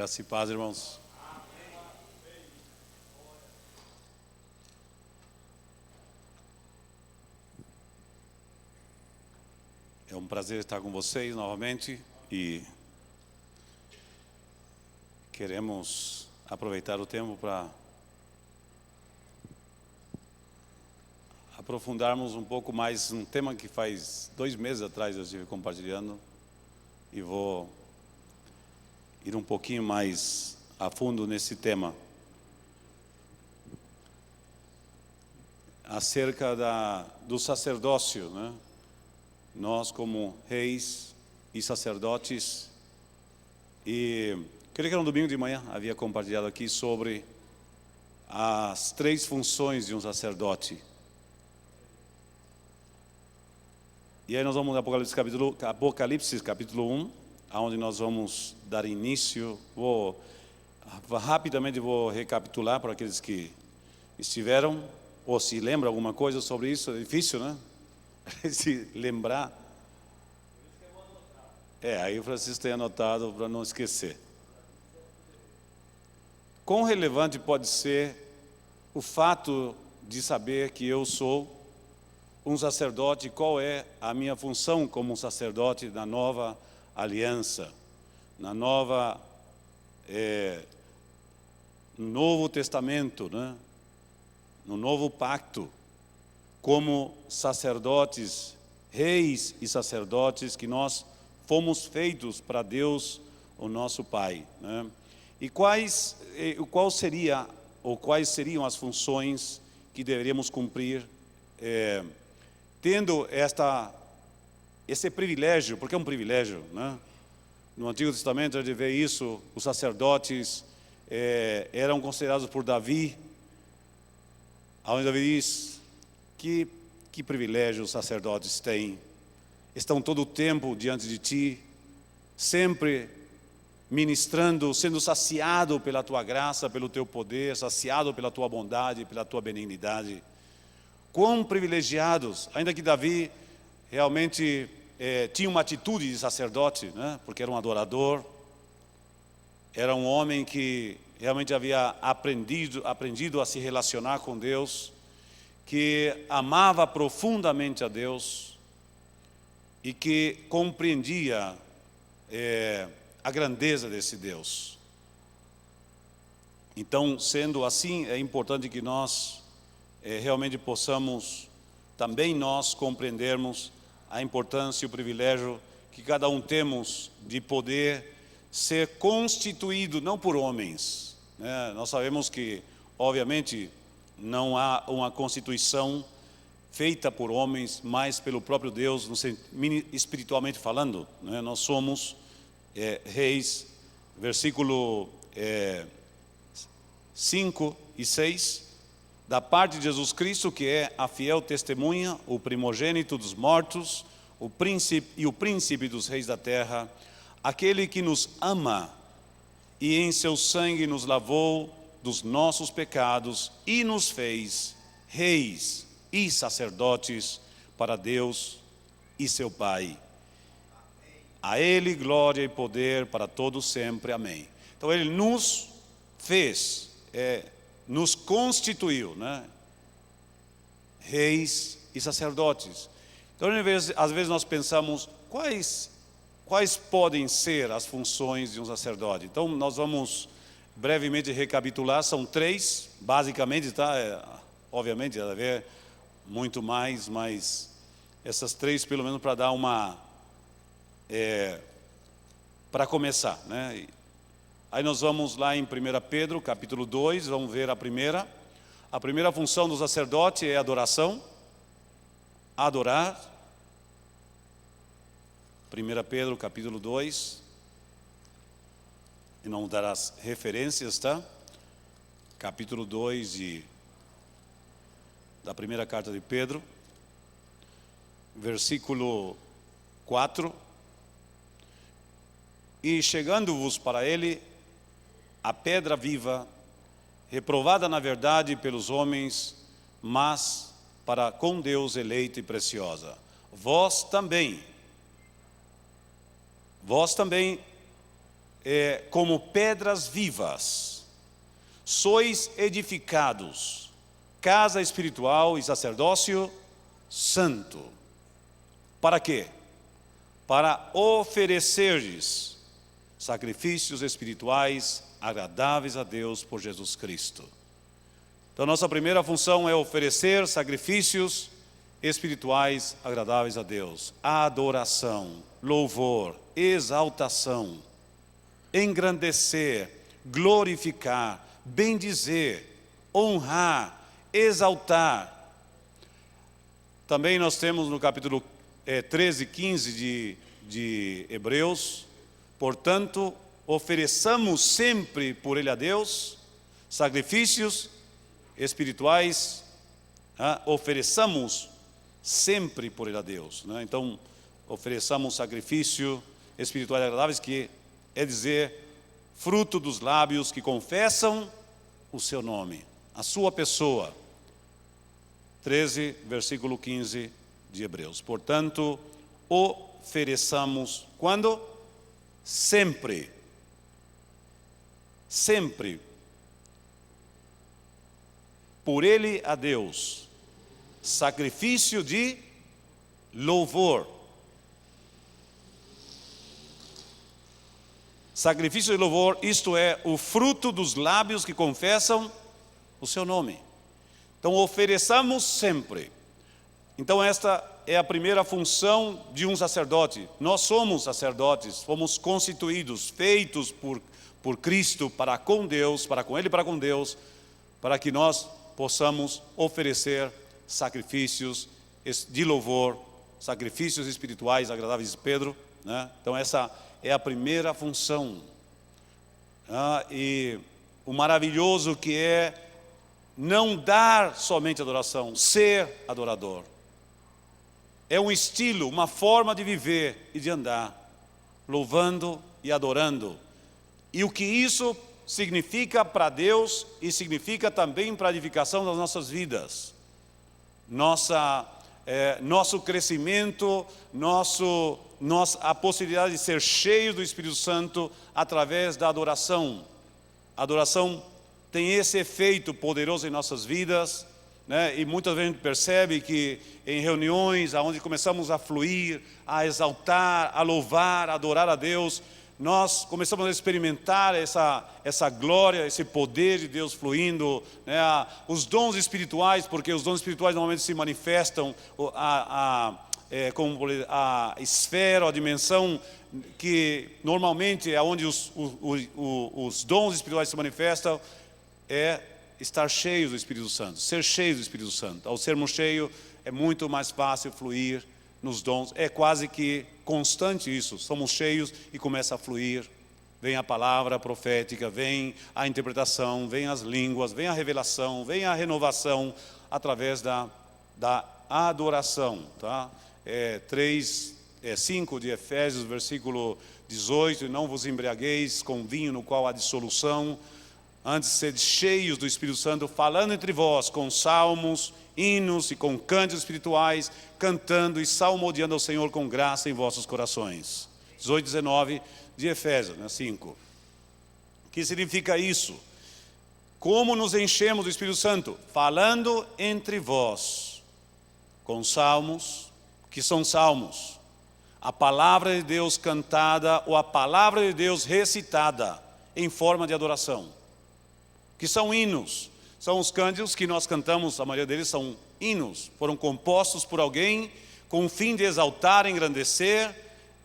Graça e paz, irmãos. É um prazer estar com vocês novamente e queremos aproveitar o tempo para aprofundarmos um pouco mais um tema que faz 2 meses atrás eu estive compartilhando e vou ir um pouquinho mais a fundo nesse tema. Acerca do sacerdócio, né? Nós como reis e sacerdotes, e creio que era um domingo de manhã, havia compartilhado aqui sobre as 3 funções de um sacerdote. E aí nós vamos no Apocalipse capítulo 1, onde nós vamos dar início. Rapidamente vou recapitular para aqueles que estiveram, ou se lembram alguma coisa sobre isso. É difícil, né? Se lembrar. Aí o Francisco tem anotado para não esquecer. Quão relevante pode ser o fato de saber que eu sou um sacerdote, qual é a minha função como sacerdote na nova aliança, no Novo Testamento, né? No Novo Pacto, como sacerdotes, reis e sacerdotes, que nós fomos feitos para Deus, o nosso Pai, né? E quais seriam as funções que deveríamos cumprir, tendo esse privilégio, porque é um privilégio, né? No Antigo Testamento a gente vê isso, os sacerdotes eram considerados por Davi, onde Davi diz que privilégio os sacerdotes têm, estão todo o tempo diante de ti, sempre ministrando, sendo saciado pela tua graça, pelo teu poder, saciado pela tua bondade, pela tua benignidade. Quão privilegiados, ainda que Davi realmente tinha uma atitude de sacerdote, né? Porque era um adorador, era um homem que realmente havia aprendido a se relacionar com Deus, que amava profundamente a Deus e que compreendia a grandeza desse Deus. Então, sendo assim, é importante que nós realmente possamos também nós compreendermos a importância e o privilégio que cada um temos de poder ser constituído, não por homens, né? Nós sabemos que, obviamente, não há uma constituição feita por homens, mas pelo próprio Deus, espiritualmente falando, né? Nós somos reis, versículo 5 e 6, da parte de Jesus Cristo, que é a fiel testemunha, o primogênito dos mortos, o príncipe dos reis da terra, aquele que nos ama e em seu sangue nos lavou dos nossos pecados e nos fez reis e sacerdotes para Deus e seu Pai. A Ele glória e poder para todos sempre. Amém. Então Ele nos fez, nos constituiu, né? Reis e sacerdotes. Então às vezes nós pensamos, quais podem ser as funções de um sacerdote? Então nós vamos brevemente recapitular. São 3, basicamente, tá? Obviamente deve haver muito mais, mas essas 3 pelo menos para dar para começar, né? Aí nós vamos lá em 1 Pedro, capítulo 2, vamos ver a primeira função do sacerdote é adoração, adorar. 1 Pedro, capítulo 2, e não dar as referências, tá? Capítulo 2 da primeira carta de Pedro, versículo 4. E chegando-vos para ele a pedra viva, reprovada na verdade pelos homens, mas para com Deus eleita e preciosa. Vós também, como pedras vivas, sois edificados, casa espiritual e sacerdócio santo. Para quê? Para ofereceres sacrifícios espirituais agradáveis a Deus por Jesus Cristo. Então, nossa primeira função é oferecer sacrifícios espirituais agradáveis a Deus. Adoração, louvor, exaltação, engrandecer, glorificar, bendizer, honrar, exaltar. Também nós temos no capítulo 13 e 15 de Hebreus: portanto, ofereçamos sempre por ele a Deus sacrifícios espirituais, ofereçamos sempre por ele a Deus, né? Então, ofereçamos sacrifício espirituais agradáveis, que é dizer, fruto dos lábios que confessam o seu nome, a sua pessoa. 13, versículo 15 de Hebreus. Portanto, ofereçamos quando? Sempre. Sempre. Por ele a Deus, sacrifício de louvor. Sacrifício de louvor, isto é, o fruto dos lábios que confessam o seu nome. Então, ofereçamos sempre. Então, esta é a primeira função de um sacerdote. Nós somos sacerdotes, fomos constituídos, feitos por Cristo para com Deus, para com Ele e para com Deus, para que nós possamos oferecer sacrifícios de louvor, sacrifícios espirituais agradáveis, Pedro, né? Então, essa é a primeira função. E o maravilhoso que é não dar somente adoração, ser adorador. É um estilo, uma forma de viver e de andar, louvando e adorando. E o que isso significa para Deus e significa também para a edificação das nossas vidas. Nosso crescimento, a possibilidade de ser cheio do Espírito Santo através da adoração. A adoração tem esse efeito poderoso em nossas vidas, né? E muitas vezes a gente percebe que em reuniões onde começamos a fluir, a exaltar, a louvar, a adorar a Deus, nós começamos a experimentar essa glória, esse poder de Deus fluindo, né? Os dons espirituais, porque os dons espirituais normalmente se manifestam, como a esfera, a dimensão que normalmente é onde os dons espirituais se manifestam, é estar cheios do Espírito Santo, ser cheios do Espírito Santo. Ao sermos cheios, é muito mais fácil fluir nos dons, é quase que constante isso, somos cheios e começa a fluir, vem a palavra profética, vem a interpretação, vem as línguas, vem a revelação, vem a renovação, através da adoração, tá? 5 de Efésios, versículo 18, não vos embriagueis com vinho no qual há dissolução, antes sede cheios do Espírito Santo, falando entre vós com salmos, hinos e com cânticos espirituais, cantando e salmodiando ao Senhor com graça em vossos corações. 18, 19 de Efésios, 5. O que significa isso? Como nos enchemos do Espírito Santo? Falando entre vós com salmos, que são salmos, a palavra de Deus cantada ou a palavra de Deus recitada em forma de adoração, que são hinos, são os cânticos que nós cantamos, a maioria deles são hinos, foram compostos por alguém com o fim de exaltar, engrandecer,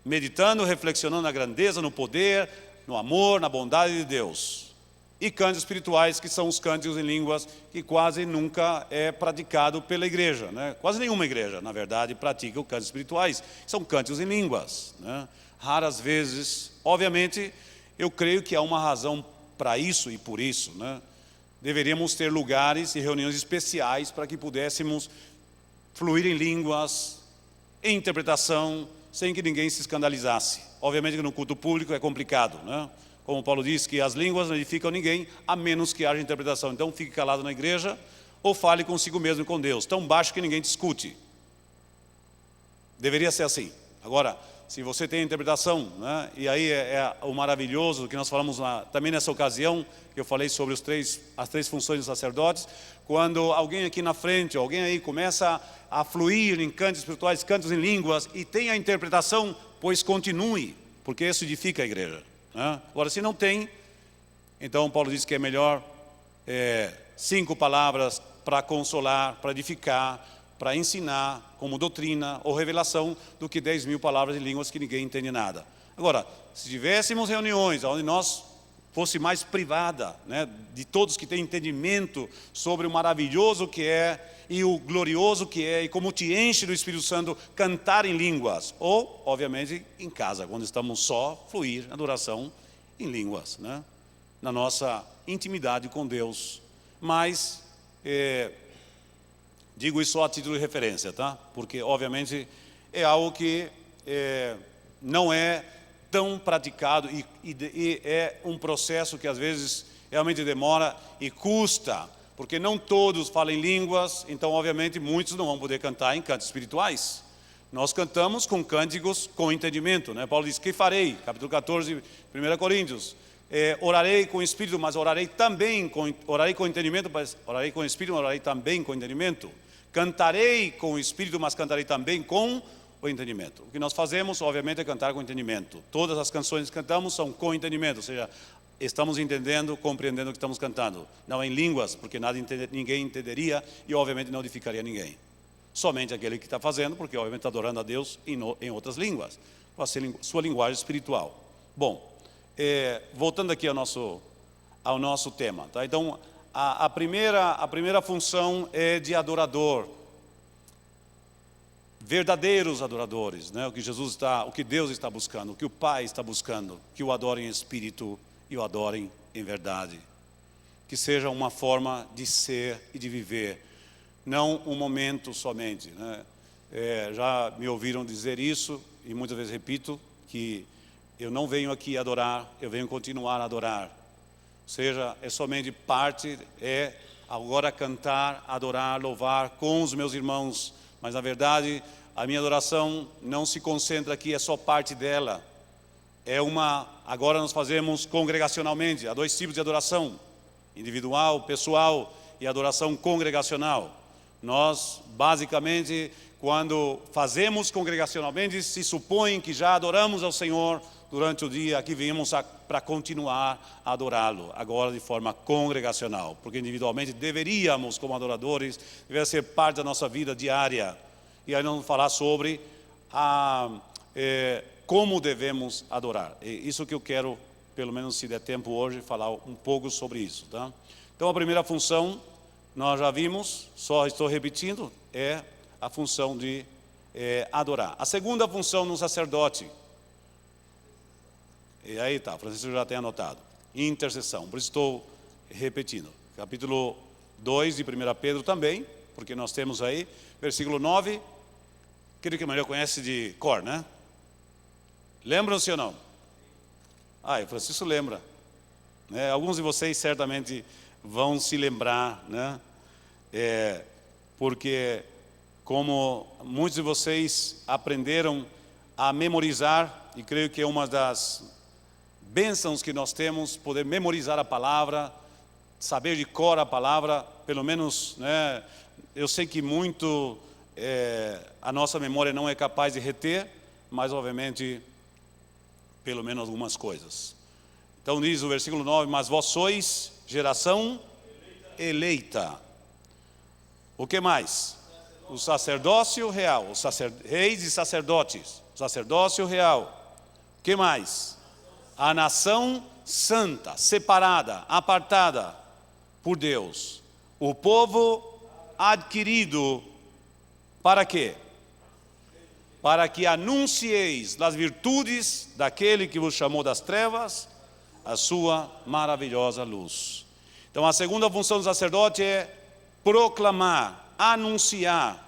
meditando, reflexionando na grandeza, no poder, no amor, na bondade de Deus. E cânticos espirituais, que são os cânticos em línguas, que quase nunca é praticado pela igreja, né? Quase nenhuma igreja, na verdade, pratica os cânticos espirituais, são cânticos em línguas, né? Raras vezes, obviamente, eu creio que há uma razão para isso e por isso, né? Deveríamos ter lugares e reuniões especiais para que pudéssemos fluir em línguas, em interpretação, sem que ninguém se escandalizasse. Obviamente que no culto público é complicado, né? Como Paulo diz, que as línguas não edificam ninguém, a menos que haja interpretação. Então fique calado na igreja ou fale consigo mesmo e com Deus, tão baixo que ninguém discute. Deveria ser assim. Agora, se você tem interpretação, né? E aí é o maravilhoso que nós falamos também nessa ocasião, que eu falei sobre as três funções dos sacerdotes. Quando alguém aqui na frente, alguém aí começa a fluir em cantos espirituais, cantos em línguas, e tem a interpretação, pois continue, porque isso edifica a igreja, né? Agora, se não tem, então Paulo diz que é melhor 5 palavras para consolar, para edificar, para ensinar como doutrina ou revelação, do que 10.000 palavras em línguas que ninguém entende nada. Agora, se tivéssemos reuniões onde nós fosse mais privada, né, de todos que têm entendimento sobre o maravilhoso que é e o glorioso que é, e como te enche do Espírito Santo cantar em línguas, ou, obviamente, em casa, quando estamos só, fluir na adoração em línguas, né, na nossa intimidade com Deus. Mas digo isso só a título de referência, tá? Porque, obviamente, é algo que não é tão praticado e é um processo que às vezes realmente demora e custa, porque não todos falam línguas, então, obviamente, muitos não vão poder cantar em cantos espirituais. Nós cantamos com cânticos com entendimento, né? Paulo diz: que farei? Capítulo 14, 1 Coríntios. Orarei com espírito, mas orarei com entendimento, mas orarei com espírito, mas orarei também com entendimento. Cantarei com o espírito, mas cantarei também com o entendimento. O que nós fazemos, obviamente, é cantar com entendimento. Todas as canções que cantamos são com entendimento, ou seja, estamos entendendo, compreendendo o que estamos cantando. Não em línguas, porque ninguém entenderia e, obviamente, não edificaria ninguém. Somente aquele que está fazendo, porque, obviamente, está adorando a Deus em outras línguas, com a sua linguagem espiritual. Bom, voltando aqui ao nosso tema, tá? Então, a primeira função é de adorador, verdadeiros adoradores, né? O que Deus está buscando, o que o Pai está buscando, que o adorem em espírito e o adorem em verdade, que seja uma forma de ser e de viver, não um momento somente, né? Já me ouviram dizer isso e muitas vezes repito que eu não venho aqui adorar, eu venho continuar a adorar. Ou seja, é somente parte, agora cantar, adorar, louvar com os meus irmãos. Mas na verdade, a minha adoração não se concentra aqui, é só parte dela. Agora nós fazemos congregacionalmente, há 2 tipos de adoração: individual, pessoal, e adoração congregacional. Nós, basicamente, quando fazemos congregacionalmente, se supõe que já adoramos ao Senhor durante o dia, aqui viemos para continuar a adorá-lo, agora de forma congregacional, porque individualmente deveríamos, como adoradores, deveria ser parte da nossa vida diária. E aí nós vamos falar sobre como devemos adorar. Isso que eu quero, pelo menos se der tempo hoje, falar um pouco sobre isso, tá? Então, a primeira função, nós já vimos, só estou repetindo, é a função de adorar. A segunda função no sacerdote, e aí tá, Francisco já tem anotado, intercessão, por isso estou repetindo. Capítulo 2 de 1 Pedro também, porque nós temos aí, versículo 9, aquele que o melhor conhece de cor, né? Lembram-se ou não? O Francisco lembra, né? Alguns de vocês certamente vão se lembrar, né? Porque como muitos de vocês aprenderam a memorizar, e creio que é uma das bênçãos que nós temos, poder memorizar a palavra, saber de cor a palavra, pelo menos, né? Eu sei que muito a nossa memória não é capaz de reter, mas obviamente, pelo menos algumas coisas. Então diz o versículo 9: mas vós sois geração eleita. O que mais? O sacerdócio real, reis e sacerdotes, o sacerdócio real. O que mais? A nação santa, separada, apartada por Deus. O povo adquirido, para quê? Para que anuncieis as virtudes daquele que vos chamou das trevas, a sua maravilhosa luz. Então a segunda função do sacerdote é proclamar, anunciar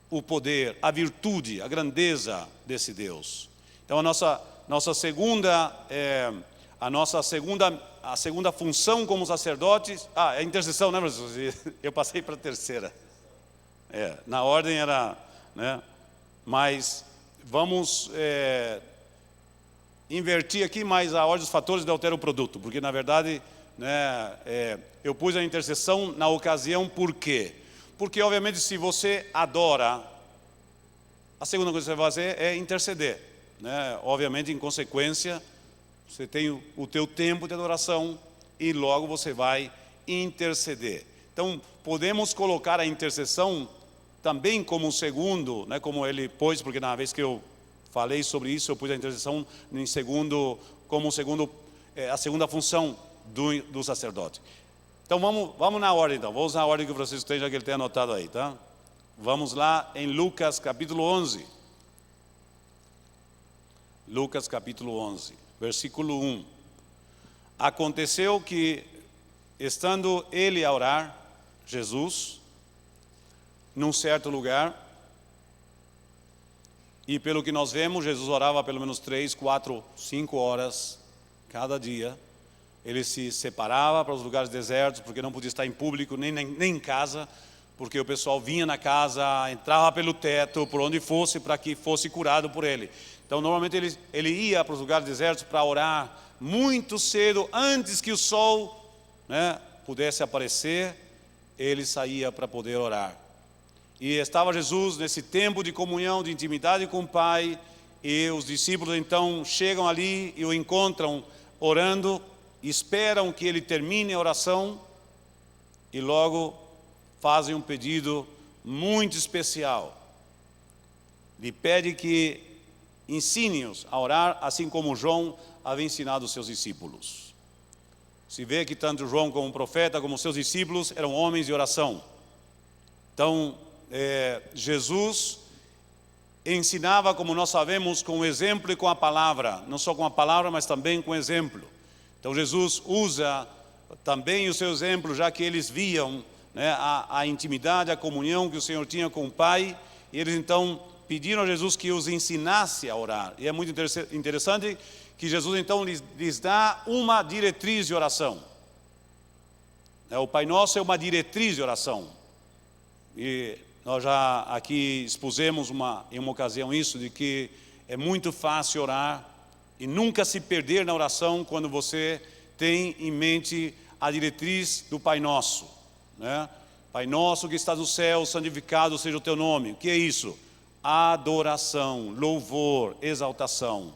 o poder, a virtude, a grandeza desse Deus. Então a segunda função como sacerdotes, é intercessão, né, eu passei para a terceira. Na ordem era, né? Mas vamos invertir aqui, mas a ordem dos fatores altera o produto, porque na verdade, né, eu pus a intercessão na ocasião. Por quê? Porque obviamente se você adora, a segunda coisa que você vai fazer é interceder, né? Obviamente em consequência você tem o teu tempo de adoração e logo você vai interceder. Então podemos colocar a intercessão também como um segundo, né, como ele pôs, porque na vez que eu falei sobre isso, eu pus a intercessão em segundo, como segundo, a segunda função do sacerdote. Então vamos na ordem, então. Vamos na ordem que o Francisco tem, já que ele tem anotado aí, tá? Vamos lá em Lucas capítulo 11. Lucas capítulo 11, versículo 1. Aconteceu que, estando ele a orar, Jesus, num certo lugar, e pelo que nós vemos, Jesus orava pelo menos 3, 4, 5 horas cada dia. Ele se separava para os lugares desertos, porque não podia estar em público, nem em casa, porque o pessoal vinha na casa, entrava pelo teto, por onde fosse, para que fosse curado por ele. Então normalmente ele ia para os lugares desertos para orar muito cedo, antes que o sol, né, pudesse aparecer, ele saía para poder orar. E estava Jesus nesse tempo de comunhão, de intimidade com o Pai, e os discípulos então chegam ali e o encontram orando, esperam que ele termine a oração e logo fazem um pedido muito especial. Lhe pede que ensine-os a orar, assim como João havia ensinado os seus discípulos. Se vê que tanto João como o profeta, como os seus discípulos, eram homens de oração. Então, Jesus ensinava, como nós sabemos, com o exemplo e com a palavra. Não só com a palavra, mas também com o exemplo. Então Jesus usa também o seu exemplo, já que eles viam, né, a intimidade, a comunhão que o Senhor tinha com o Pai. E eles então pediram a Jesus que os ensinasse a orar. E é muito interessante que Jesus então lhes dá uma diretriz de oração. O Pai Nosso é uma diretriz de oração. E nós já aqui expusemos em uma ocasião isso, de que é muito fácil orar e nunca se perder na oração quando você tem em mente a diretriz do Pai Nosso, né? Pai Nosso que está no céu, santificado seja o teu nome. O que é isso? Adoração, louvor, exaltação.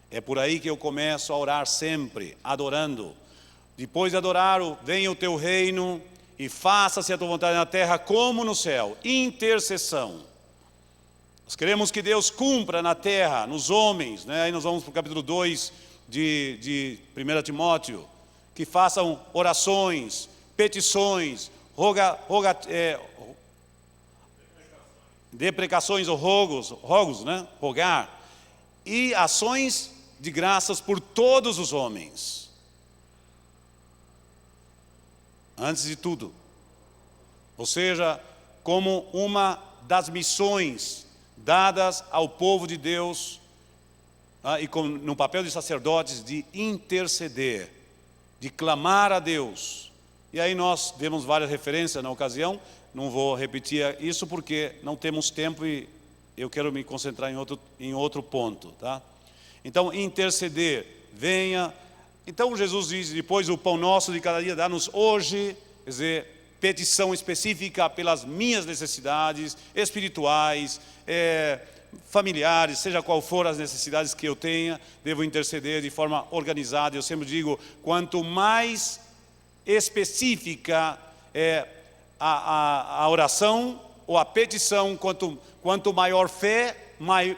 É por aí que eu começo a orar sempre, adorando. Depois de adorar, venha o teu reino e faça-se a tua vontade na terra como no céu. Intercessão. Nós queremos que Deus cumpra na terra, nos homens, né? Aí nós vamos para o capítulo 2 de 1 Timóteo, que façam orações, petições, deprecações ou rogos, né? Rogar, e ações de graças por todos os homens. Antes de tudo, ou seja, como uma das missões dadas ao povo de Deus, e no papel de sacerdotes, de interceder, de clamar a Deus. E aí nós demos várias referências na ocasião, não vou repetir isso porque não temos tempo e eu quero me concentrar em outro ponto, tá? Então, interceder, venha. Então Jesus diz, depois o pão nosso de cada dia dá-nos hoje, quer dizer, petição específica pelas minhas necessidades espirituais, familiares, seja qual for as necessidades que eu tenha, devo interceder de forma organizada. Eu sempre digo, quanto mais específica é a oração ou a petição, quanto maior fé,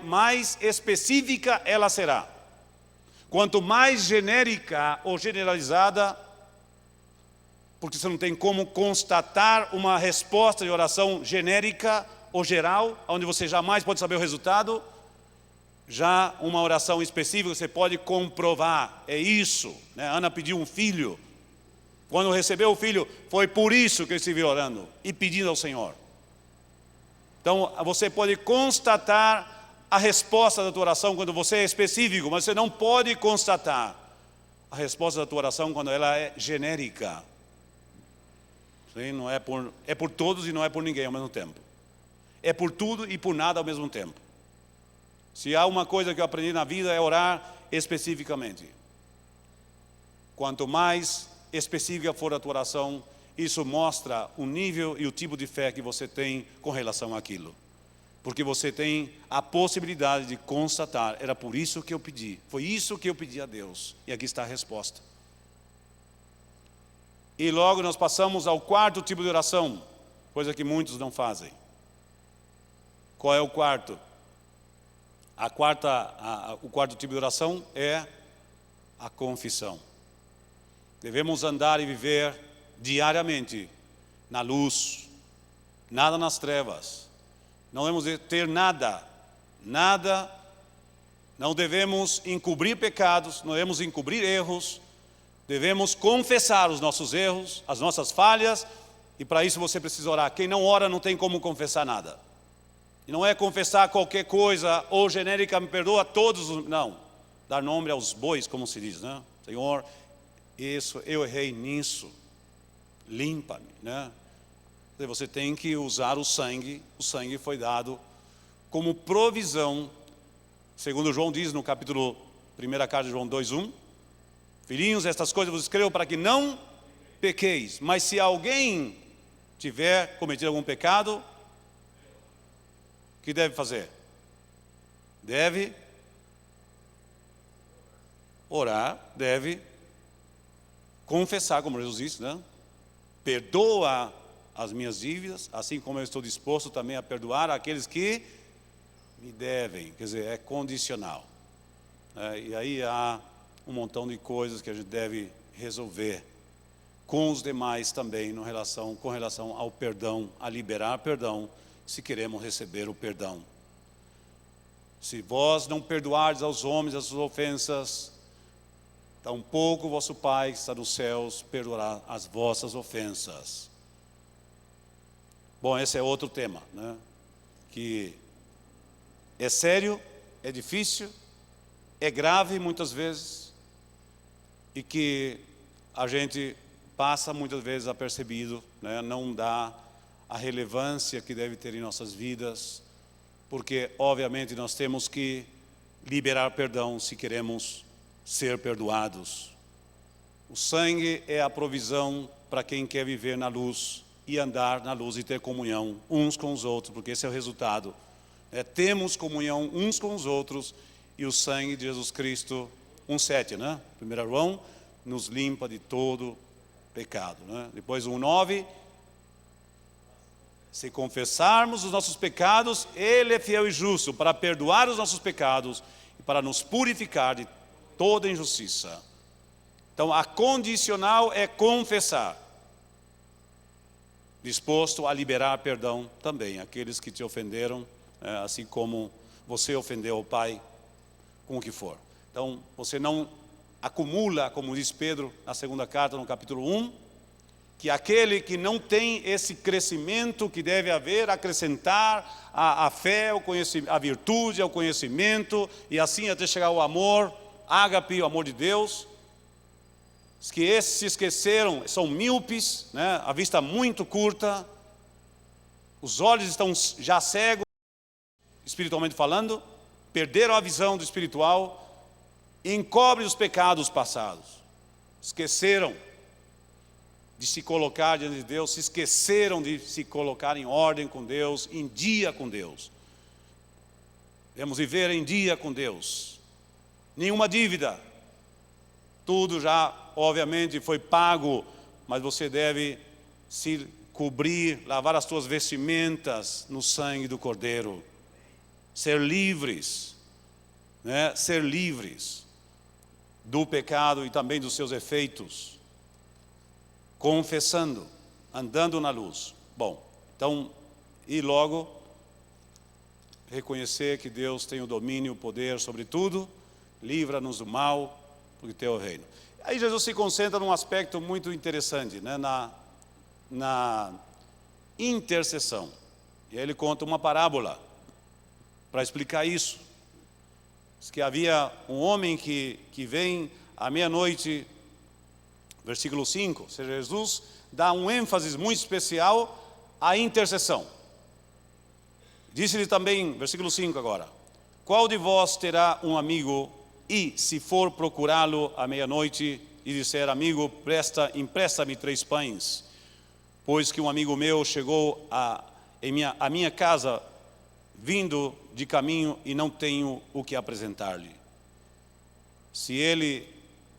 mais específica ela será. Quanto mais genérica ou generalizada, porque você não tem como constatar uma resposta de oração genérica ou geral, onde você jamais pode saber o resultado, já uma oração específica você pode comprovar. É isso, né? Ana pediu um filho. Quando recebeu o filho, foi por isso que eu estive orando e pedindo ao Senhor. Então, você pode constatar a resposta da tua oração quando você é específico, mas você não pode constatar a resposta da tua oração quando ela é genérica. Sim, não é por todos e não é por ninguém ao mesmo tempo. É por tudo e por nada ao mesmo tempo. Se há uma coisa que eu aprendi na vida é orar especificamente. Quanto mais específica for a tua oração, isso mostra o nível e o tipo de fé que você tem com relação àquilo. Porque você tem a possibilidade de constatar, era por isso que eu pedi, foi isso que eu pedi a Deus. E aqui está a resposta. E logo nós passamos ao quarto tipo de oração, coisa que muitos não fazem. Qual é o quarto? O quarto tipo de oração é a confissão. Devemos andar e viver diariamente na luz, nada nas trevas. Não devemos ter nada, não devemos encobrir pecados, não devemos encobrir erros, devemos confessar os nossos erros, as nossas falhas, e para isso você precisa orar. Quem não ora não tem como confessar nada. E não é confessar qualquer coisa, ou genérica, me perdoa todos, não. Dar nome aos bois, como se diz, né? Senhor, isso, eu errei nisso, limpa-me, né? Você tem que usar o sangue foi dado como provisão, segundo João diz no capítulo 1ª carta de João 2:1, filhinhos, estas coisas vos escrevo para que não pequeis, mas se alguém tiver cometido algum pecado, o que deve fazer? Deve orar, deve confessar, como Jesus disse, né? Perdoa as minhas dívidas, assim como eu estou disposto também a perdoar aqueles que me devem. Quer dizer, é condicional. E aí há um montão de coisas que a gente deve resolver com os demais também com relação ao perdão, a liberar perdão, se queremos receber o perdão. Se vós não perdoardes aos homens as suas ofensas, tampouco vosso Pai que está nos céus perdoará as vossas ofensas. Bom, esse é outro tema, né? Que é sério, é difícil, é grave muitas vezes, e que a gente passa muitas vezes apercebido, né? Não dá a relevância que deve ter em nossas vidas, porque obviamente nós temos que liberar perdão se queremos ser perdoados. O sangue é a provisão para quem quer viver na luz e andar na luz e ter comunhão uns com os outros, porque esse é o resultado. Temos comunhão uns com os outros e o sangue de Jesus Cristo, 1,7, né? 1 João, nos limpa de todo pecado, né? Depois 1,9, se confessarmos os nossos pecados, Ele é fiel e justo para perdoar os nossos pecados e para nos purificar de toda injustiça. Então a condicional é confessar, disposto a liberar perdão também àqueles que te ofenderam, assim como você ofendeu o Pai, com o que for. Então você não acumula, como diz Pedro na segunda carta, no capítulo 1, que aquele que não tem esse crescimento que deve haver, acrescentar a fé, a virtude, ao conhecimento, e assim até chegar ao amor, ágape, o amor de Deus. Os que esses se esqueceram, são míopes, né? A vista muito curta, os olhos estão já cegos, espiritualmente falando, perderam a visão do espiritual, encobrem os pecados passados, esqueceram de se colocar diante de Deus, se esqueceram de se colocar em ordem com Deus, em dia com Deus. Devemos viver em dia com Deus, nenhuma dívida, tudo já obviamente foi pago, mas você deve se cobrir, lavar as suas vestimentas no sangue do Cordeiro, ser livres, né? Ser livres do pecado e também dos seus efeitos, confessando, andando na luz. Bom, então, e logo reconhecer que Deus tem o domínio e o poder sobre tudo, livra-nos do mal, porque teu é o reino. Aí Jesus se concentra num aspecto muito interessante, né? Na intercessão. E aí ele conta uma parábola para explicar isso. Diz que havia um homem que vem à meia-noite, versículo 5, ou seja, Jesus dá um ênfase muito especial à intercessão. Disse-lhe também, versículo 5 agora, Qual de vós terá um amigo e, se for procurá-lo à meia-noite e disser: amigo, empresta-me 3 pães, pois que um amigo meu chegou à minha casa vindo de caminho e não tenho o que apresentar-lhe? Se ele,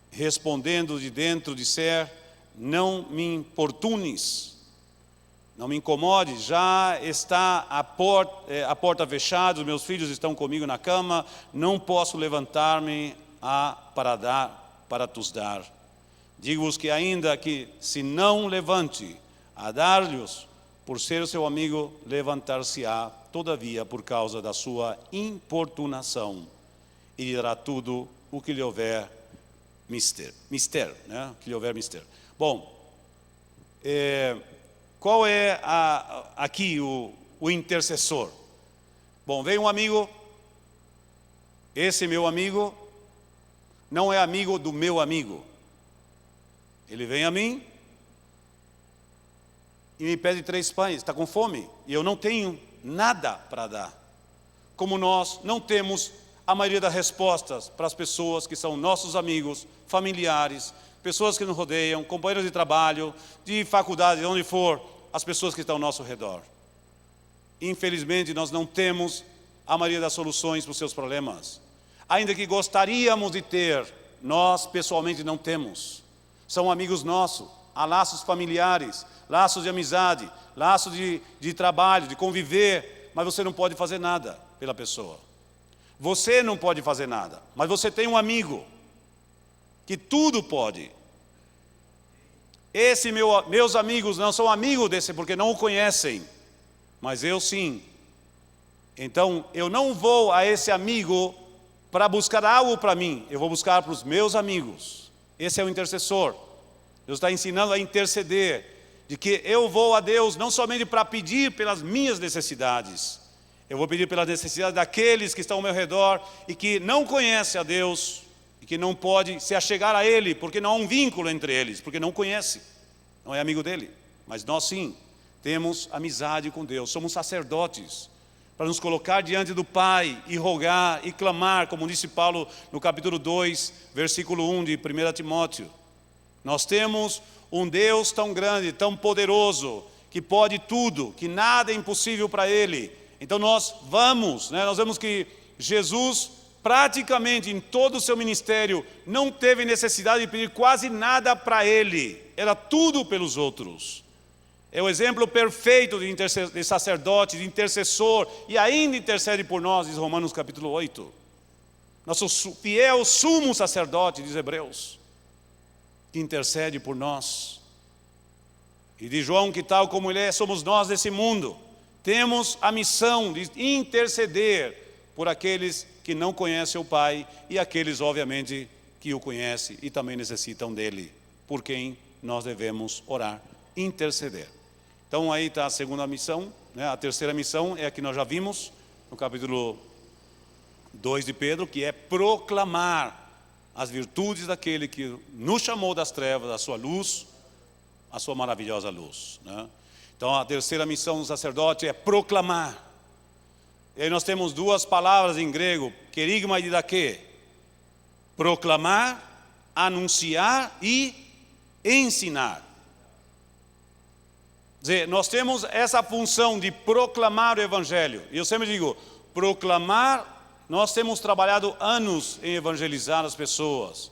respondendo de dentro, disser: não me importunes, não me incomode, já está a porta fechada, os meus filhos estão comigo na cama, não posso levantar-me para tos dar. Digo-vos que ainda que se não levante a dar-lhes, por ser o seu amigo, levantar-se-á, todavia, por causa da sua importunação, e lhe dará tudo o que lhe houver mister, né? Que lhe houver mister. Bom, qual é aqui o intercessor? Bom, vem um amigo, esse meu amigo não é amigo do meu amigo. Ele vem a mim e me pede 3 pães, está com fome, e eu não tenho nada para dar. Como nós não temos a maioria das respostas para as pessoas que são nossos amigos, familiares, pessoas que nos rodeiam, companheiros de trabalho, de faculdade, de onde for, as pessoas que estão ao nosso redor. Infelizmente, nós não temos a maioria das soluções para os seus problemas. Ainda que gostaríamos de ter, nós pessoalmente não temos. São amigos nossos, há laços familiares, laços de amizade, laços de trabalho, de conviver, mas você não pode fazer nada pela pessoa. Você não pode fazer nada, mas você tem um amigo que tudo pode. Meus amigos não são amigos desse porque não o conhecem, mas eu sim. Então eu não vou a esse amigo para buscar algo para mim, eu vou buscar para os meus amigos. Esse é o intercessor. Deus está ensinando a interceder, de que eu vou a Deus não somente para pedir pelas minhas necessidades, eu vou pedir pelas necessidades daqueles que estão ao meu redor e que não conhecem a Deus e que não pode se achegar a Ele, porque não há um vínculo entre eles, porque não conhece, não é amigo dele. Mas nós sim, temos amizade com Deus, somos sacerdotes, para nos colocar diante do Pai e rogar e clamar, como disse Paulo no capítulo 2, versículo 1 de 1 Timóteo. Nós temos um Deus tão grande, tão poderoso, que pode tudo, que nada é impossível para Ele. Então nós vemos que Jesus praticamente em todo o seu ministério não teve necessidade de pedir quase nada para Ele, era tudo pelos outros. É o exemplo perfeito de sacerdote, de intercessor, e ainda intercede por nós, diz Romanos capítulo 8. Nosso fiel sumo sacerdote, diz Hebreus, que intercede por nós. E diz João que tal como Ele é, somos nós desse mundo. Temos a missão de interceder por aqueles que não conhecem o Pai e aqueles, obviamente, que o conhecem e também necessitam dEle, por quem nós devemos orar, interceder. Então aí está a segunda missão, né? A terceira missão é a que nós já vimos no capítulo 2 de Pedro, que é proclamar as virtudes daquele que nos chamou das trevas, da sua luz, a sua maravilhosa luz, né? Então a terceira missão do sacerdote é proclamar. E aí nós temos 2 palavras em grego, querigma e didaquê: proclamar, anunciar e ensinar. Quer dizer, nós temos essa função de proclamar o Evangelho. E eu sempre digo, proclamar, nós temos trabalhado anos em evangelizar as pessoas.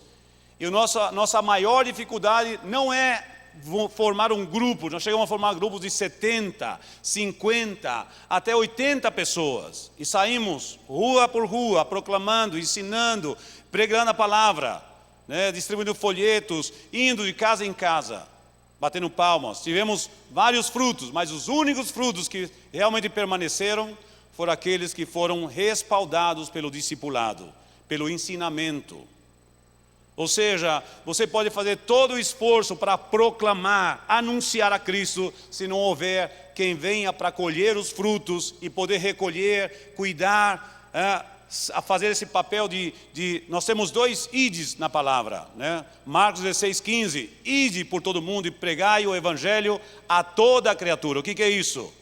E a nossa maior dificuldade não é formar um grupo. Nós chegamos a formar grupos de 70, 50, até 80 pessoas. E saímos rua por rua, proclamando, ensinando, pregando a palavra, né, distribuindo folhetos, indo de casa em casa, batendo palmas. Tivemos vários frutos, mas os únicos frutos que realmente permaneceram foram aqueles que foram respaldados pelo discipulado, pelo ensinamento. Ou seja, você pode fazer todo o esforço para proclamar, anunciar a Cristo, se não houver quem venha para colher os frutos e poder recolher, cuidar, a fazer esse papel nós temos 2 ides na palavra, né? Marcos 16:15, ide por todo mundo e pregai o Evangelho a toda a criatura. O que é isso?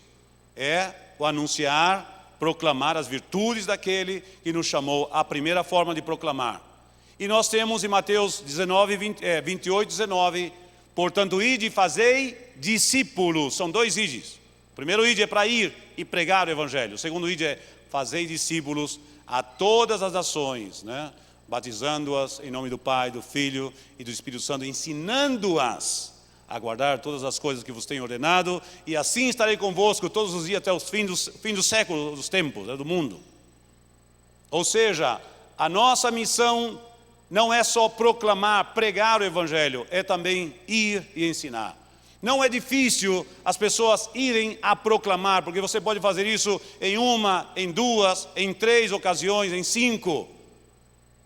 É o anunciar proclamar as virtudes daquele que nos chamou, a primeira forma de proclamar. E nós temos em Mateus 28, 19, portanto, ide e fazei discípulos. São dois ides. O primeiro ide é para ir e pregar o evangelho. O segundo ide é fazei discípulos a todas as nações, né? Batizando-as em nome do Pai, do Filho e do Espírito Santo, ensinando-as a guardar todas as coisas que vos tenho ordenado, e assim estarei convosco todos os dias até os fim dos séculos, dos tempos, do mundo. Ou seja, a nossa missão não é só proclamar, pregar o evangelho, é também ir e ensinar. Não é difícil as pessoas irem a proclamar, porque você pode fazer isso em uma, em duas, em 3 ocasiões, em 5.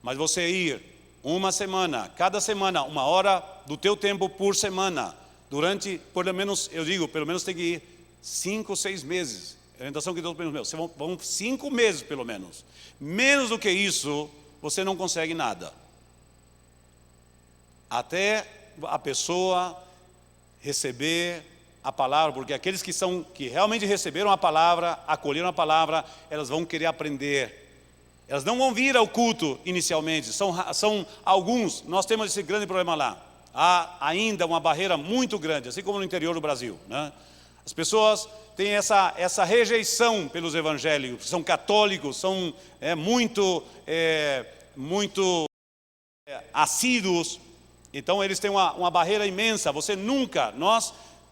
Mas você ir uma semana, cada semana, 1 hora do teu tempo por semana, durante, pelo menos, eu digo, pelo menos tem que ir 5 ou 6 meses. A orientação que Deus tem nos meus, vão 5 meses pelo menos. Menos do que isso, você não consegue nada. Até a pessoa receber a palavra, porque aqueles que realmente receberam a palavra, acolheram a palavra, elas vão querer aprender. Elas não vão vir ao culto inicialmente, são alguns. Nós temos esse grande problema lá. Há ainda uma barreira muito grande, assim como no interior do Brasil, né? As pessoas têm essa rejeição pelos evangélicos, são católicos, são muito assíduos. Então eles têm uma barreira imensa. Você nunca,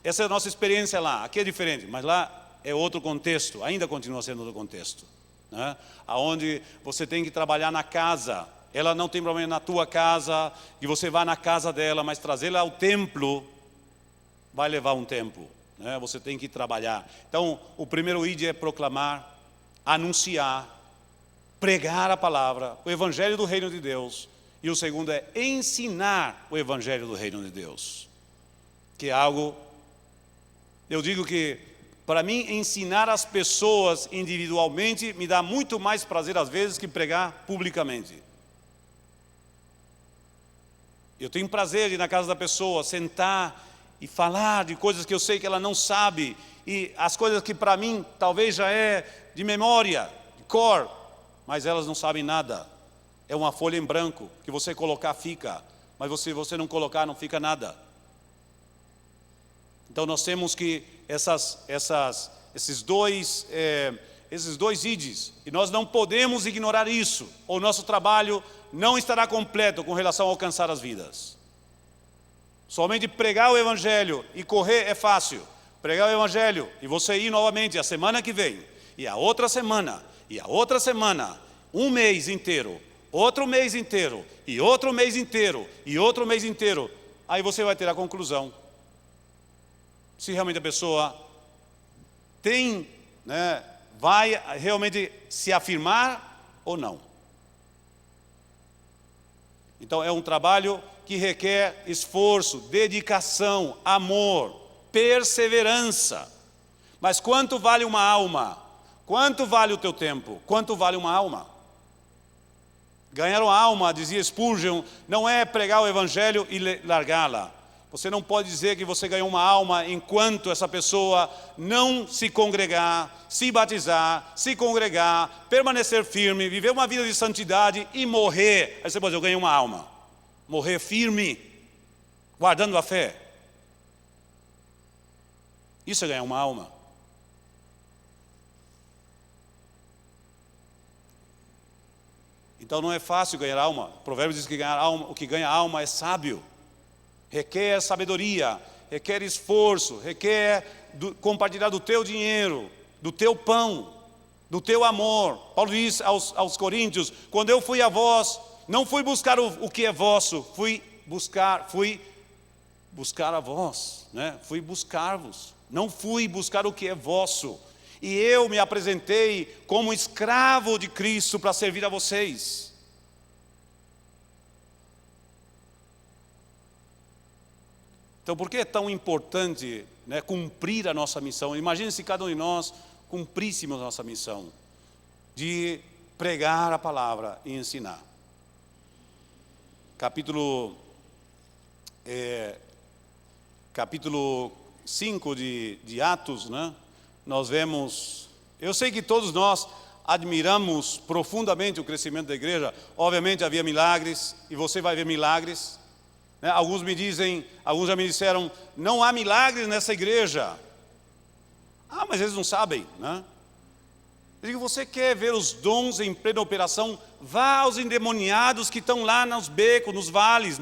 essa é a nossa experiência lá. Aqui é diferente, mas lá é outro contexto, ainda continua sendo outro contexto, né? Aonde você tem que trabalhar na casa. Ela não tem problema na tua casa, que você vá na casa dela, mas trazê-la ao templo vai levar um tempo, né? Você tem que trabalhar. Então, o primeiro ide é proclamar, anunciar, pregar a palavra, o evangelho do reino de Deus. E o segundo é ensinar o evangelho do reino de Deus, que é algo, eu digo que para mim ensinar as pessoas individualmente me dá muito mais prazer às vezes que pregar publicamente. Eu tenho prazer de ir na casa da pessoa, sentar e falar de coisas que eu sei que ela não sabe, e as coisas que para mim talvez já é de memória, de cor, mas elas não sabem nada. É uma folha em branco, que você colocar fica, mas se você não colocar não fica nada. Então nós temos que esses dois ides, e nós não podemos ignorar isso, ou nosso trabalho não estará completo com relação a alcançar as vidas. Somente pregar o evangelho e correr é fácil. Pregar o evangelho e você ir novamente a semana que vem, e a outra semana, e a outra semana, um mês inteiro, outro mês inteiro, e outro mês inteiro, e outro mês inteiro, aí você vai ter a conclusão. Se realmente a pessoa tem, né, vai realmente se afirmar ou não. Então é um trabalho que requer esforço, dedicação, amor, perseverança. Mas quanto vale uma alma? Quanto vale o teu tempo? Quanto vale uma alma? Ganhar uma alma, dizia Spurgeon, não é pregar o evangelho e largá-la. Você não pode dizer que você ganhou uma alma enquanto essa pessoa não se congregar, se batizar, se congregar, permanecer firme, viver uma vida de santidade e morrer. Aí você pode dizer, eu ganhei uma alma. Morrer firme, guardando a fé. Isso é ganhar uma alma. Então não é fácil ganhar alma. O provérbio diz que o que ganha alma é sábio. Requer sabedoria, requer esforço, requer compartilhar do teu dinheiro, do teu pão, do teu amor. Paulo diz aos Coríntios, quando eu fui a vós, não fui buscar o que é vosso, fui buscar a vós, né? Fui buscar-vos, não fui buscar o que é vosso. E eu me apresentei como escravo de Cristo para servir a vocês. Então, por que é tão importante, né, cumprir a nossa missão? Imagine se cada um de nós cumpríssemos a nossa missão de pregar a palavra e ensinar. Capítulo 5 de Atos, né? Nós vemos Eu sei que todos nós admiramos profundamente o crescimento da igreja. Obviamente havia milagres, e você vai ver milagres, né? Alguns já me disseram, não há milagres nessa igreja. Mas eles não sabem, né? Eu digo, você quer ver os dons em plena operação? Vá aos endemoniados que estão lá nos becos, nos vales,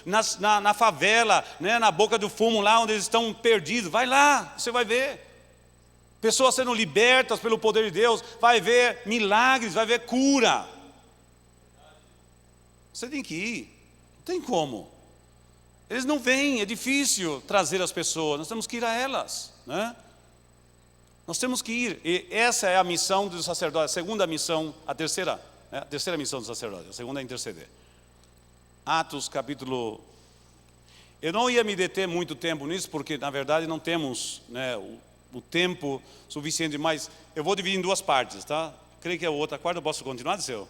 na favela, né? Na boca do fumo, lá onde eles estão perdidos. Vai lá, você vai ver. Pessoas sendo libertas pelo poder de Deus. Vai ver milagres, vai ver cura. Você tem que ir. Não tem como. Eles não vêm, é difícil trazer as pessoas. Nós temos que ir a elas, né? Nós temos que ir, e essa é a missão do sacerdote, a segunda missão, a terceira missão do sacerdote, a segunda é interceder. Atos capítulo... Eu não ia me deter muito tempo nisso, porque na verdade não temos, né, o tempo suficiente, mas eu vou dividir em duas partes, tá? Creio que a outra quarta eu posso continuar, Disseu?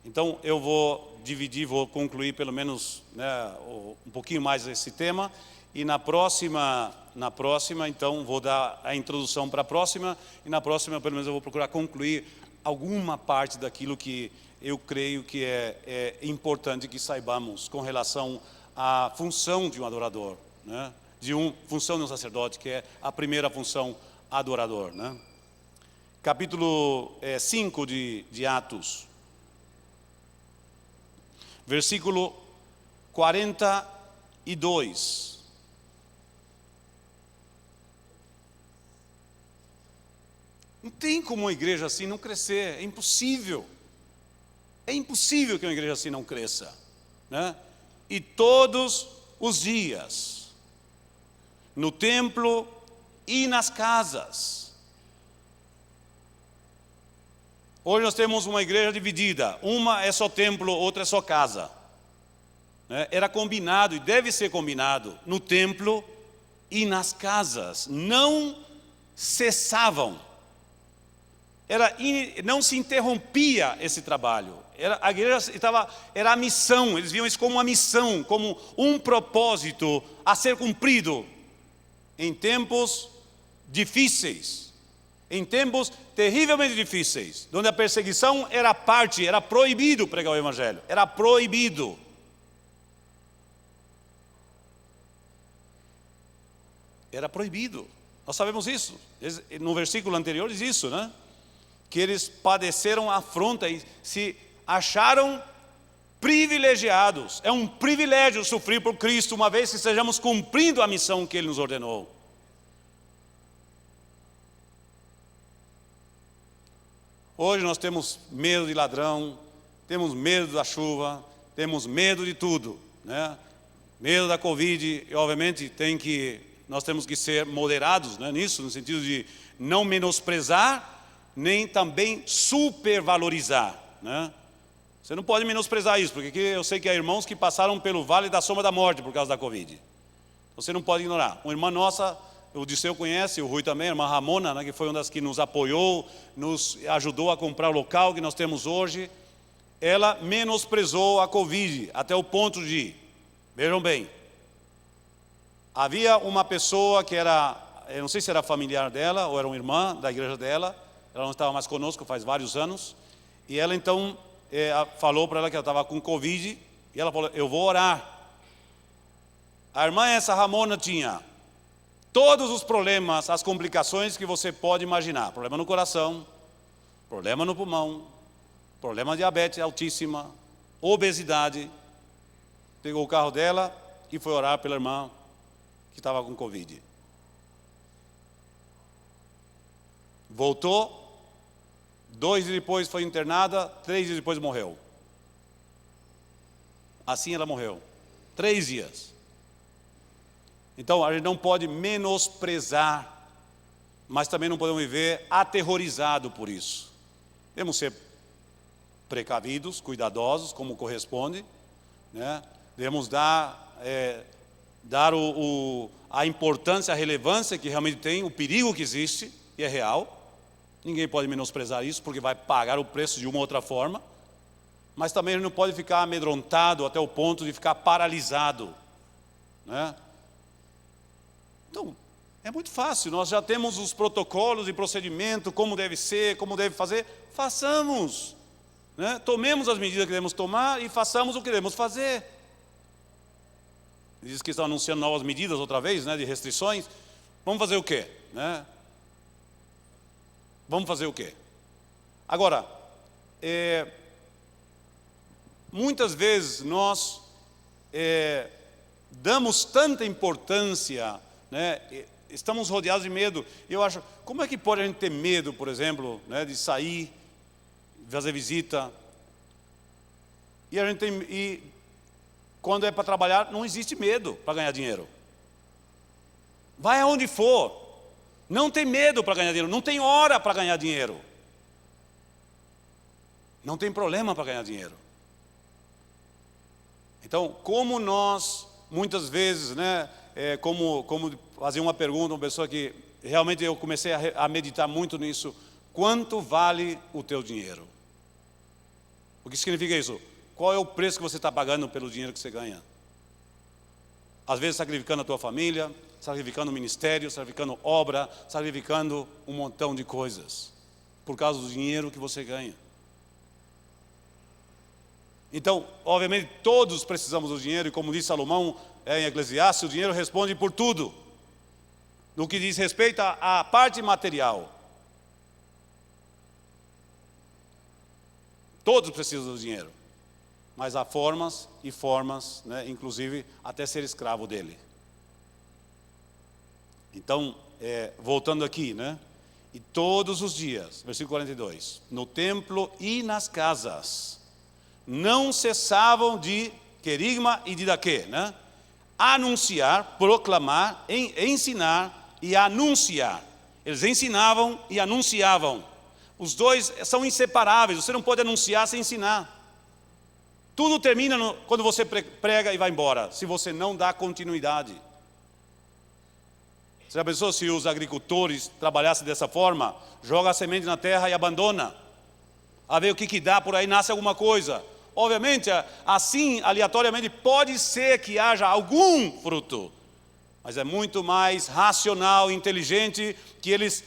Então eu vou dividir, vou concluir pelo menos, né, um pouquinho mais esse tema, e na próxima então vou dar a introdução para a próxima, e na próxima pelo menos eu vou procurar concluir alguma parte daquilo que eu creio que é importante que saibamos com relação à função de um adorador, né? Função de um sacerdote, que é a primeira função, adorador, né? Capítulo 5 de Atos, versículo 42. Não tem como uma igreja assim não crescer, é impossível. É impossível que uma igreja assim não cresça, né? E todos os dias, no templo e nas casas. Hoje nós temos uma igreja dividida, uma é só templo, outra é só casa, né? Era combinado e deve ser combinado no templo e nas casas, não cessavam. Não se interrompia esse trabalho. A igreja era a missão, eles viam isso como uma missão, como um propósito a ser cumprido em tempos difíceis, em tempos terrivelmente difíceis, onde a perseguição era proibido pregar o evangelho, era proibido. Era proibido, nós sabemos isso, no versículo anterior diz isso, né? Que eles padeceram afronta e se acharam privilegiados. É um privilégio sofrer por Cristo, uma vez que estejamos cumprindo a missão que Ele nos ordenou. Hoje nós temos medo de ladrão, temos medo da chuva, temos medo de tudo, né? Medo da Covid, e obviamente nós temos que ser moderados, né, nisso, no sentido de não menosprezar, nem também supervalorizar, né? Você não pode menosprezar isso, porque aqui eu sei que há irmãos que passaram pelo vale da sombra da morte por causa da Covid. Você não pode ignorar. Uma irmã nossa, o Disseu conhece, o Rui também, a irmã Ramona, né, que foi uma das que nos apoiou, nos ajudou a comprar o local que nós temos hoje. Ela menosprezou a Covid até o ponto de, vejam bem, havia uma pessoa que eu não sei se era familiar dela ou era uma irmã da igreja dela. Ela não estava mais conosco faz vários anos. E ela então falou para ela que ela estava com Covid. E ela falou, eu vou orar. A irmã essa Ramona tinha todos os problemas, as complicações que você pode imaginar. Problema no coração, problema no pulmão, problema de diabetes altíssima, obesidade. Pegou o carro dela e foi orar pela irmã que estava com Covid. Voltou, 2 dias depois foi internada, 3 dias depois morreu. Assim ela morreu, 3 dias. Então a gente não pode menosprezar, mas também não podemos viver aterrorizado por isso. Devemos ser precavidos, cuidadosos, como corresponde, né? Devemos dar a importância, a relevância que realmente tem, o perigo que existe, que é real. Ninguém pode menosprezar isso, porque vai pagar o preço de uma ou outra forma. Mas também ele não pode ficar amedrontado até o ponto de ficar paralisado, né? Então, É muito fácil, nós já temos os protocolos e procedimento, como deve ser, como deve fazer, façamos. Né? Tomemos as medidas que devemos tomar e façamos o que devemos fazer. Diz que estão anunciando novas medidas outra vez, né, de restrições. Vamos fazer o quê? Né? Vamos fazer o quê? Agora, muitas vezes nós damos tanta importância, né, estamos rodeados de medo. Eu acho, como é que pode a gente ter medo, por exemplo, né, de sair, fazer visita? E quando é para trabalhar, não existe medo para ganhar dinheiro. Vai aonde for, não tem medo para ganhar dinheiro, não tem hora para ganhar dinheiro. Não tem problema para ganhar dinheiro. Então, como nós, muitas vezes, né, como fazer uma pergunta, uma pessoa que realmente eu comecei a meditar muito nisso, quanto vale o teu dinheiro? O que significa isso? Qual é o preço que você está pagando pelo dinheiro que você ganha? Às vezes sacrificando a tua família, sacrificando o ministério, sacrificando obra, sacrificando um montão de coisas, por causa do dinheiro que você ganha. Então, obviamente, todos precisamos do dinheiro, e como diz Salomão em Eclesiastes, o dinheiro responde por tudo, no que diz respeito à parte material. Todos precisam do dinheiro, mas há formas e formas, né, inclusive até ser escravo dele. Então, voltando aqui, né? E todos os dias, versículo 42, no templo e nas casas, não cessavam de querigma e de daquê, né? Anunciar, proclamar, ensinar e anunciar. Eles ensinavam e anunciavam. Os dois são inseparáveis, você não pode anunciar sem ensinar. Tudo termina quando você prega e vai embora, se você não dá continuidade. Você já pensou se os agricultores trabalhassem dessa forma? Joga a semente na terra e abandona. A ver o que dá, por aí nasce alguma coisa. Obviamente, assim, aleatoriamente, pode ser que haja algum fruto. Mas é muito mais racional, inteligente, que eles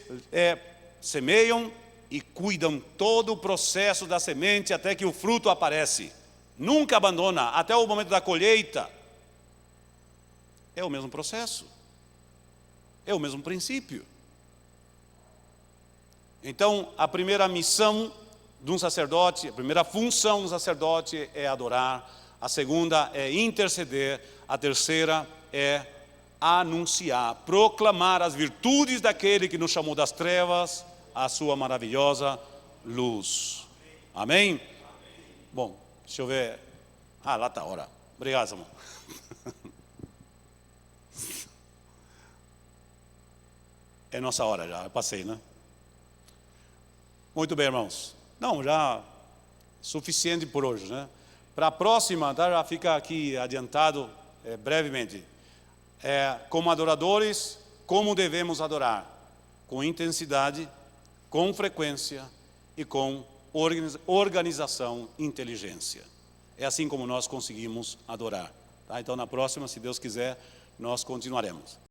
semeiam e cuidam todo o processo da semente até que o fruto aparece. Nunca abandona, até o momento da colheita. É o mesmo processo. É o mesmo princípio. Então, a primeira missão de um sacerdote, a primeira função do sacerdote é adorar, a segunda é interceder, a terceira é anunciar, proclamar as virtudes daquele que nos chamou das trevas à sua maravilhosa luz. Amém? Bom, deixa eu ver. Lá está a hora. Obrigado, Samuel. É nossa hora já, eu passei, né? Muito bem, irmãos. Não, já suficiente por hoje, né? Para a próxima, tá? Já fica aqui adiantado brevemente. Como adoradores, como devemos adorar? Com intensidade, com frequência e com organização e inteligência. É assim como nós conseguimos adorar. Tá? Então, na próxima, se Deus quiser, nós continuaremos.